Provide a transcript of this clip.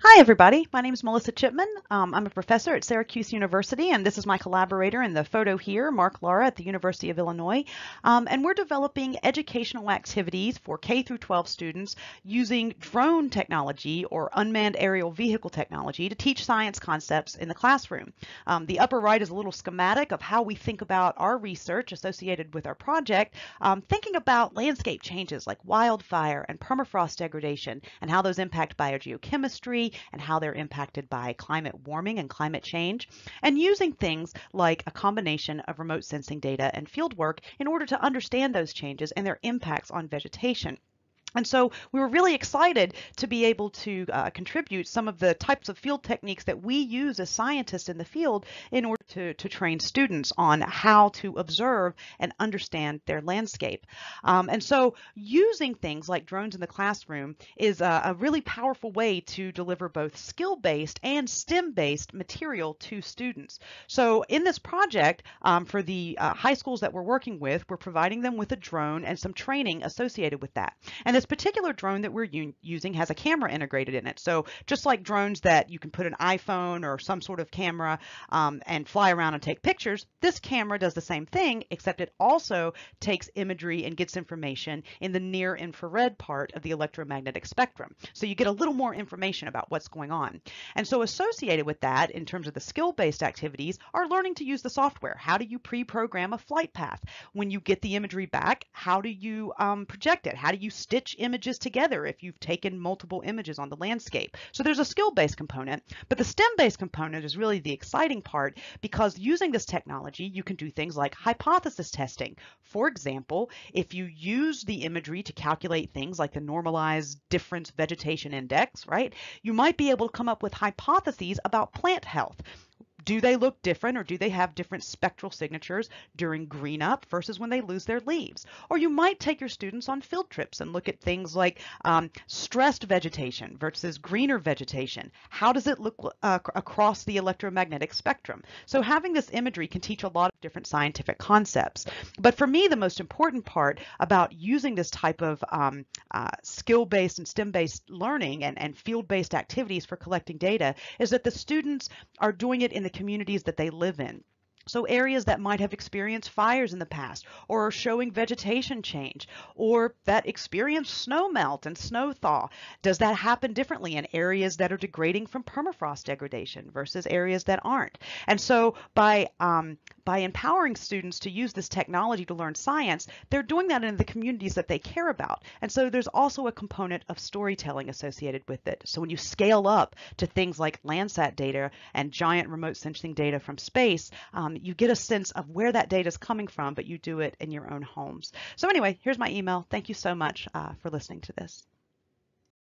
Hi, everybody. My name is Melissa Chipman. I'm a professor at Syracuse University, and this is my collaborator in the photo here, Mark Lara at the University of Illinois. And we're developing educational activities for K through 12 students using drone technology or unmanned aerial vehicle technology to teach science concepts in the classroom. The upper right is a little schematic of how we think about our research associated with our project, thinking about landscape changes like wildfire and permafrost degradation and how those impact biogeochemistry and how they're impacted by climate warming and climate change, and using things like a combination of remote sensing data and fieldwork in order to understand those changes and their impacts on vegetation. And so we were really excited to be able to contribute some of the types of field techniques that we use as scientists in the field in order to train students on how to observe and understand their landscape. And so using things like drones in the classroom is a really powerful way to deliver both skill-based and STEM-based material to students. So in this project, for the high schools that we're working with, we're providing them with a drone and some training associated with that. And this particular drone that we're using has a camera integrated in it. So just like drones that you can put an iPhone or some sort of camera and fly around and take pictures, this camera does the same thing, except it also takes imagery and gets information in the near infrared part of the electromagnetic spectrum. So you get a little more information about what's going on. And so associated with that, in terms of the skill-based activities, are learning to use the software. How do you pre-program a flight path? When you get the imagery back, how do you project it? How do you stitch images together if you've taken multiple images on the landscape? So there's a skill-based component, but the STEM-based component is really the exciting part, because using this technology, you can do things like hypothesis testing. For example, if you use the imagery to calculate things like the normalized difference vegetation index, right, you might be able to come up with hypotheses about plant health. Do they look different, or do they have different spectral signatures during green up versus when they lose their leaves? Or you might take your students on field trips and look at things like stressed vegetation versus greener vegetation. How does it look across the electromagnetic spectrum? So having this imagery can teach a lot of different scientific concepts. But for me, the most important part about using this type of skill-based and STEM-based learning and field-based activities for collecting data is that the students are doing it in the communities that they live in. So areas that might have experienced fires in the past, or are showing vegetation change, or that experience snow melt and snow thaw. Does that happen differently in areas that are degrading from permafrost degradation versus areas that aren't? And so by empowering students to use this technology to learn science, they're doing that in the communities that they care about. And so there's also a component of storytelling associated with it. So when you scale up to things like Landsat data and giant remote sensing data from space, you get a sense of where that data is coming from, but you do it in your own homes. So anyway, here's my email. Thank you so much for listening to this.